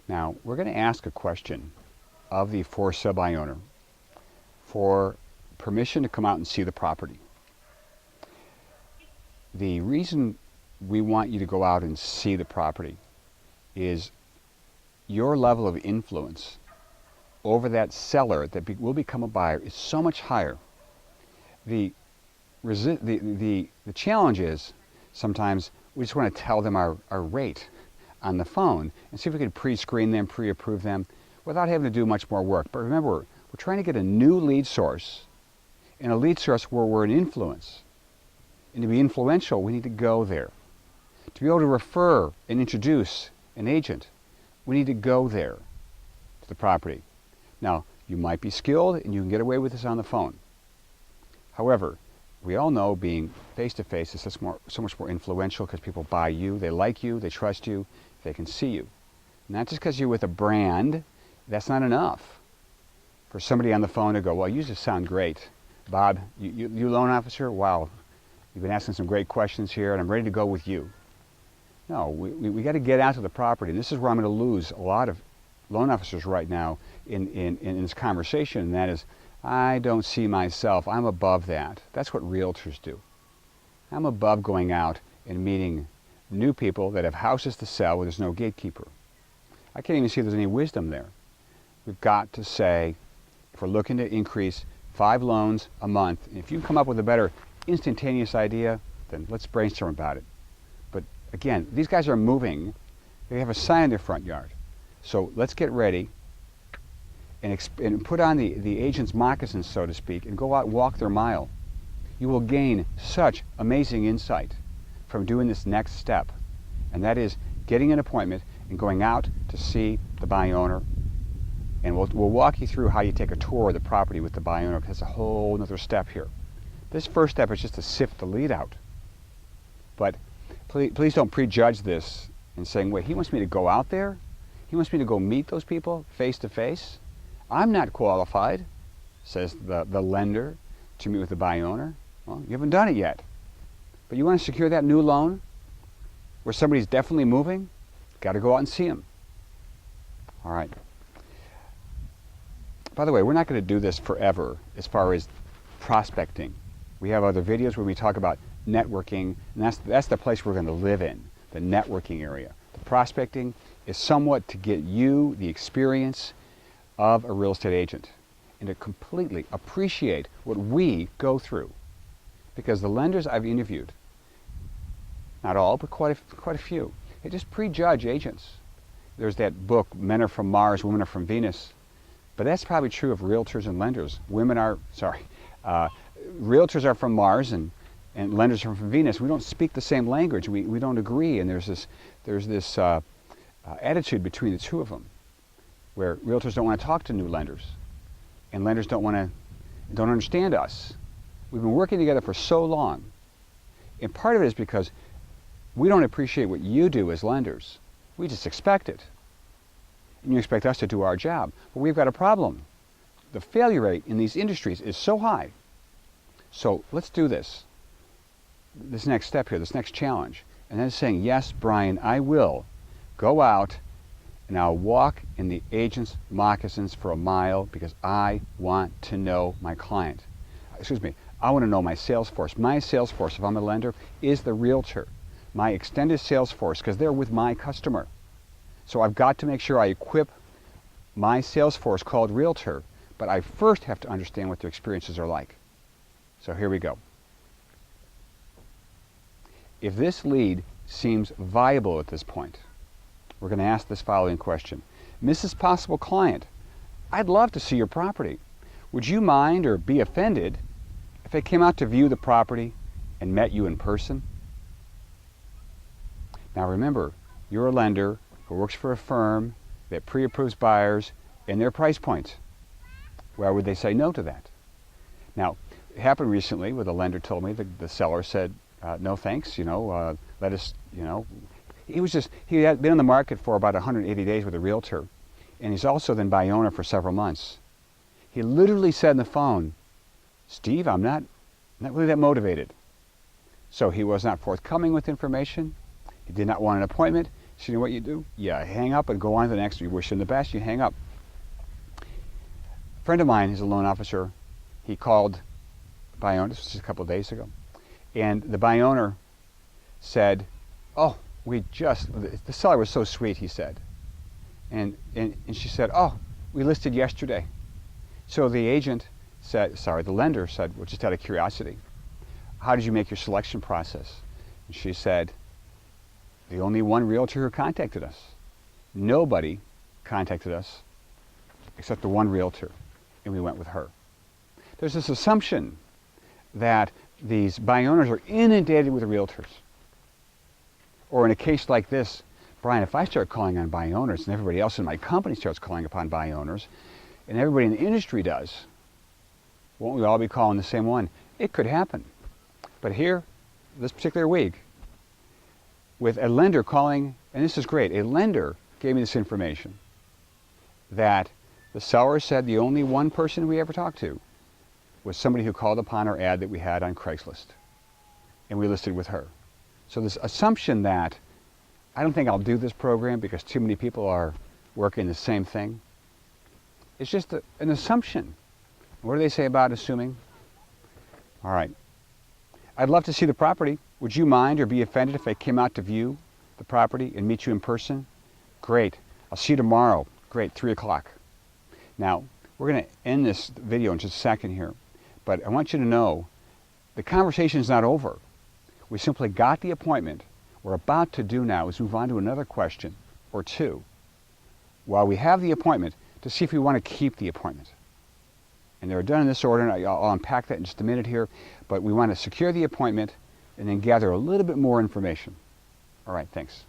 Now, we're going to ask a question of the for sale by owner for permission to come out and see the property. The reason we want you to go out and see the property is your level of influence over that seller that will become a buyer is so much higher. The challenge is sometimes we just want to tell them our rate on the phone and see if we can pre-screen them, pre-approve them without having to do much more work. But remember, we're trying to get a new lead source, and a lead source where we're an influence. And to be influential, we need to go there. To be able to refer and introduce an agent, we need to go there to the property. Now, you might be skilled and you can get away with this on the phone. However, we all know being face-to-face is so much more influential because people buy you, they like you, they trust you, they can see you. Not just because you're with a brand, that's not enough. For somebody on the phone to go, well, you just sound great. Bob, you loan officer? Wow, you've been asking some great questions here and I'm ready to go with you. No, we got to get out to the property. And this is where I'm going to lose a lot of loan officers right now in this conversation, and that is, I don't see myself. I'm above that. That's what realtors do. I'm above going out and meeting new people that have houses to sell where there's no gatekeeper. I can't even see if there's any wisdom there. We've got to say, if we're looking to increase 5 loans a month, and if you come up with a better instantaneous idea, then let's brainstorm about it. But again, these guys are moving. They have a sign in their front yard. So let's get ready and put on the agent's moccasins, so to speak, and go out and walk their mile. You will gain such amazing insight from doing this next step, and that is getting an appointment and going out to see the buy owner. And we'll walk you through how you take a tour of the property with the buy owner, because it's a whole other step here. This first step is just to sift the lead out. But please don't prejudge this and saying, wait, he wants me to go out there? He wants me to go meet those people face to face? I'm not qualified, says the lender, to meet with the buy owner. Well, you haven't done it yet. But you want to secure that new loan where somebody's definitely moving? Got to go out and see them. All right. By the way, we're not going to do this forever as far as prospecting. We have other videos where we talk about networking, and that's the place we're going to live in, the networking area. The prospecting is somewhat to get you the experience of a real estate agent and to completely appreciate what we go through. Because the lenders I've interviewed, not all, but quite a few, they just prejudge agents. There's that book, Men Are From Mars, Women Are From Venus. But that's probably true of realtors and lenders. Realtors are from Mars and lenders are from Venus. We don't speak the same language. We don't agree, and there's this attitude between the two of them, where realtors don't want to talk to new lenders, and lenders don't understand us. We've been working together for so long, and part of it is because we don't appreciate what you do as lenders. We just expect it, and you expect us to do our job. But we've got a problem. The failure rate in these industries is so high. So let's do this next step here, this next challenge, and that is saying, yes, Brian, I will go out and I'll walk in the agent's moccasins for a mile because I want to know my client. Excuse me, I want to know my sales force. My sales force, if I'm a lender, is the realtor. My extended sales force, because they're with my customer. So I've got to make sure I equip my sales force called realtor, but I first have to understand what their experiences are like. So here we go. If this lead seems viable at this point, we're going to ask this following question. Mrs. Possible Client, I'd love to see your property. Would you mind or be offended if I came out to view the property and met you in person? Now remember, you're a lender who works for a firm that pre-approves buyers and their price points. Why would they say no to that? Now, it happened recently where the lender told me, the seller said, no thanks, let us, he had been on the market for about 180 days with a realtor, and he's also then buy owner for several months. He literally said on the phone, Steve, I'm not really that motivated. So he was not forthcoming with information. He did not want an appointment. So you know what you do? Yeah, hang up and go on to the next. You wish them the best, you hang up. A friend of mine is a loan officer. He called Bayonne, this was just a couple of days ago, and the Bayonner said, oh, the seller was so sweet, he said. And she said, oh, we listed yesterday. So the agent said, the lender said, well, just out of curiosity, how did you make your selection process? And she said, the only one realtor who contacted us. Nobody contacted us except the one realtor, and we went with her. There's this assumption that these Bayonners are inundated with realtors. Or in a case like this, Brian, if I start calling on Bayonners and everybody else in my company starts calling upon Bayonners, and everybody in the industry does, won't we all be calling the same one? It could happen. But here, this particular week, with a lender calling, and this is great, a lender gave me this information, that the seller said the only one person we ever talked to was somebody who called upon our ad that we had on Craigslist, and we listed with her. So this assumption that I don't think I'll do this program because too many people are working the same thing, it's just an assumption. What do they say about assuming? All right. I'd love to see the property. Would you mind or be offended if I came out to view the property and meet you in person? Great. I'll see you tomorrow. Great, 3 o'clock. Now, we're going to end this video in just a second here, but I want you to know the conversation is not over. We simply got the appointment. What we're about to do now is move on to another question or two while we have the appointment to see if we want to keep the appointment. And they're done in this order, and I'll unpack that in just a minute here, but we want to secure the appointment and then gather a little bit more information. All right, thanks.